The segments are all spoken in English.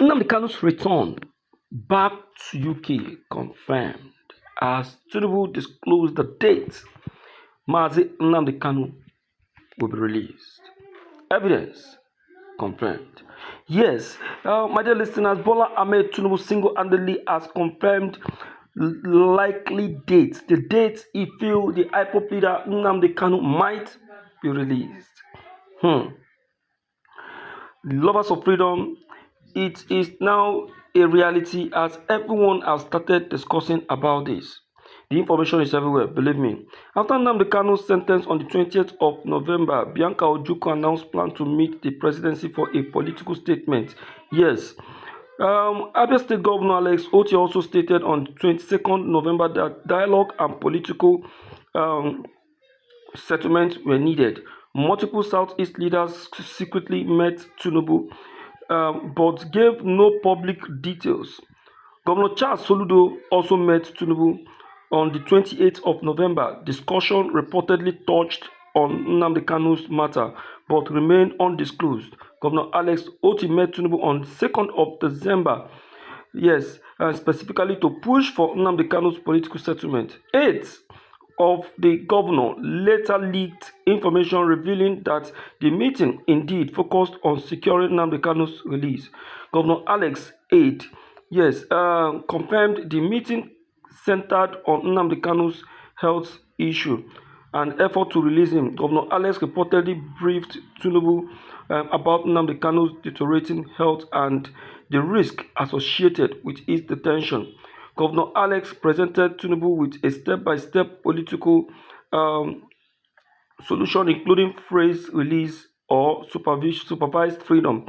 Nnamdi Kanu's return back to UK confirmed as Tinubu disclosed the date Mazi Nnamdi Kanu will be released. Evidence confirmed. Yes, my dear listeners, Bola Ahmed Tinubu single-handedly has confirmed likely date, the date he feels the IPOB leader Nnamdi Kanu might be released. Lovers of freedom, it is now a reality as everyone has started discussing about this. The information is everywhere, believe me. After Nnamdi Kanu's sentence on the 20th of November, Bianca Ojukwu announced plan to meet the presidency for a political statement. Yes. Abia State Governor Alex Otti also stated on 22nd November that dialogue and political settlements were needed. Multiple Southeast leaders secretly met Tinubu, but gave no public details. Governor Charles Soludo also met Tinubu on the 28th of November. Discussion reportedly touched on Nnamdi Kanu's matter, but remained undisclosed. Governor Alex Otti met Tinubu on the 2nd of December. Yes, specifically to push for Nnamdi Kanu's political settlement. 8 of the governor later leaked information revealing that the meeting indeed focused on securing Nnamdi Kanu's release. Governor Alex aide, yes, confirmed the meeting centered on Nnamdi Kanu's health issue and effort to release him. Governor Alex reportedly briefed Tinubu about Nnamdi Kanu's deteriorating health and the risk associated with his detention. Governor Alex presented Tinubu with a step-by-step political solution, including phrase release or supervised freedom,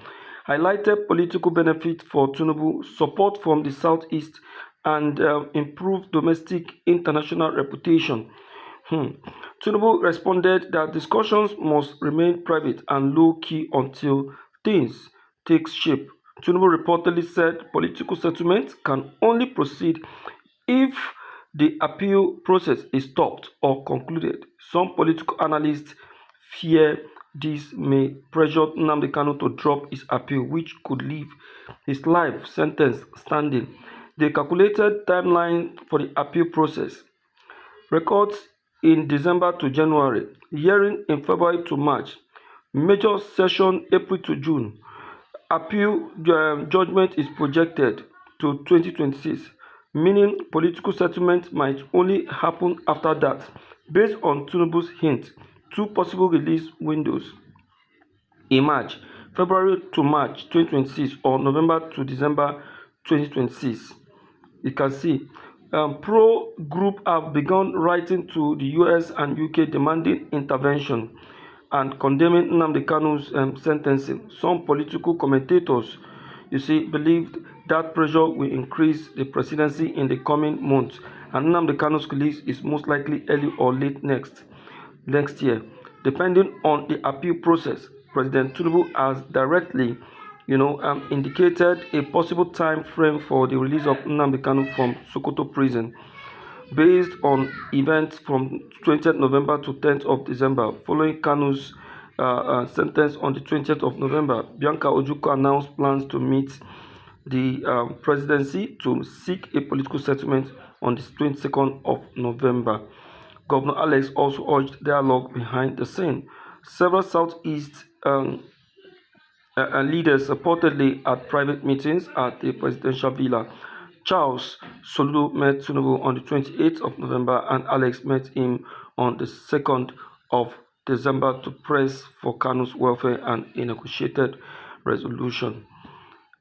highlighted political benefit for Tinubu, support from the Southeast, and improved domestic international reputation. Tinubu responded that discussions must remain private and low-key until things take shape. Tinubu reportedly said political settlement can only proceed if the appeal process is stopped or concluded. Some political analysts fear this may pressure Nnamdi Kanu to drop his appeal, which could leave his life sentence standing. The calculated timeline for the appeal process records in December to January, hearing in February to March, major session April to June. Appeal judgment is projected to 2026, meaning political settlement might only happen after that. Based on Tinubu's hint, 2 possible release windows in March, February to March 2026 or November to December 2026. You can see pro group have begun writing to the US and UK demanding intervention and condemning Nnamdi Kanu's sentencing. Some political commentators, believed that pressure will increase the presidency in the coming months, and Nnamdi Kanu's release is most likely early or late next year, depending on the appeal process. President Tinubu has directly, indicated a possible time frame for the release of Nnamdi Kanu from Sokoto prison, based on events from 20th November to 10th of December. Following Kanu's sentence on the 20th of November, Bianca Ojukwu announced plans to meet the presidency to seek a political settlement on the 22nd of November. Governor Alex also urged dialogue behind the scene. Several Southeast leaders reportedly at private meetings at the presidential villa. Charles Soludo met Tinubu on the 28th of November and Alex met him on the 2nd of December to press for Kanu's welfare and a negotiated resolution.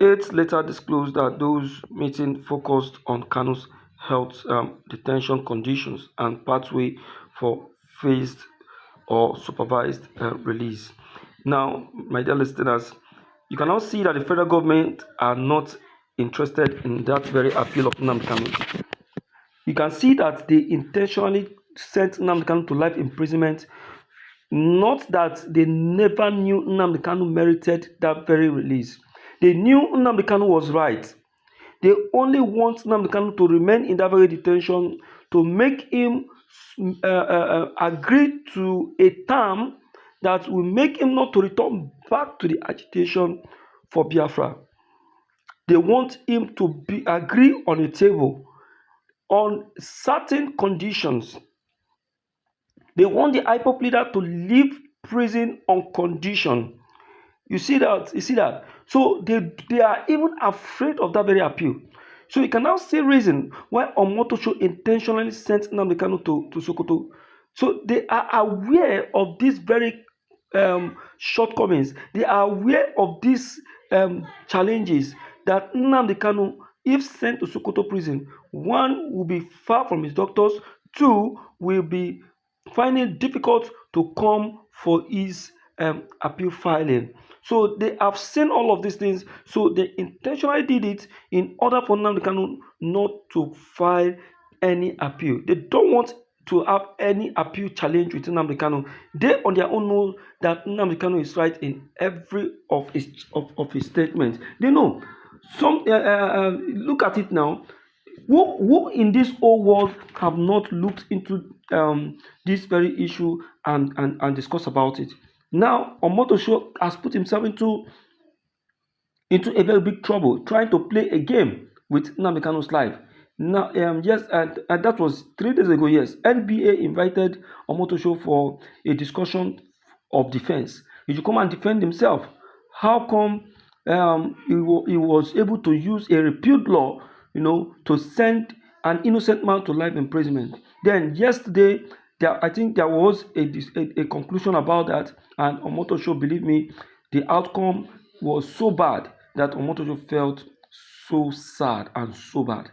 Aides later disclosed that those meetings focused on Kanu's health, detention conditions, and pathway for phased or supervised release. Now, my dear listeners, you can now see that the federal government are not interested in that very appeal of Nnamdi Kanu. You can see that they intentionally sent Nnamdi Kanu to life imprisonment. Not that they never knew Nnamdi Kanu merited that very release. They knew Nnamdi Kanu was right. They only want Nnamdi Kanu to remain in that very detention to make him agree to a term that will make him not to return back to the agitation for Biafra. They want him to agree on a table on certain conditions. They want the IPOB leader to leave prison on condition. You see that? You see that? So they are even afraid of that very appeal. So you can now see reason why Omotosho intentionally sent Nnamdi Kanu to Sokoto. So they are aware of these very shortcomings. They are aware of these challenges that Nnamdi Kanu, if sent to Sokoto prison, one, will be far from his doctors, two, will be finding it difficult to come for his appeal filing. So they have seen all of these things, so they intentionally did it in order for Nnamdi Kanu not to file any appeal. They don't want to have any appeal challenge with Nnamdi Kanu. They on their own know that Nnamdi Kanu is right in every of his statements. They know. Look at it now. Who in this whole world have not looked into this very issue and discuss about it? Now, Omotosho has put himself into a very big trouble trying to play a game with Nnamdi Kanu's life. Now, yes, and that was 3 days ago. Yes, NBA invited Omotosho for a discussion of defense. He should come and defend himself. How come he was able to use a repealed law, to send an innocent man to life imprisonment? Then yesterday, I think there was a conclusion about that, and Omotosho, believe me, the outcome was so bad that Omotosho felt so sad and so bad.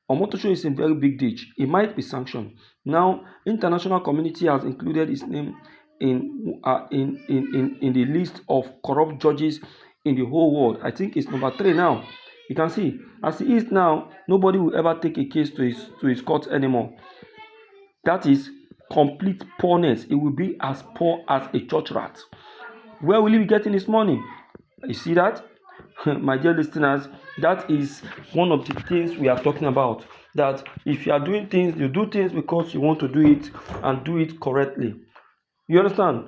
Omotosho is in very big ditch. He might be sanctioned. Now, international community has included his name in the list of corrupt judges in the whole world. I think it's number 3 now. You can see, as he is now, nobody will ever take a case to his court anymore. That is complete poorness. It will be as poor as a church rat. Where will he be getting his money? You see that? My dear listeners, that is one of the things we are talking about. That if you are doing things, you do things because you want to do it and do it correctly. You understand?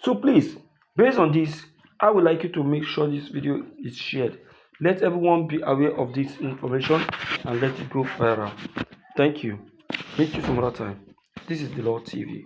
So please, based on this, I would like you to make sure this video is shared. Let everyone be aware of this information and let it go viral. Thank you. Meet you some other time. This is the Lord TV.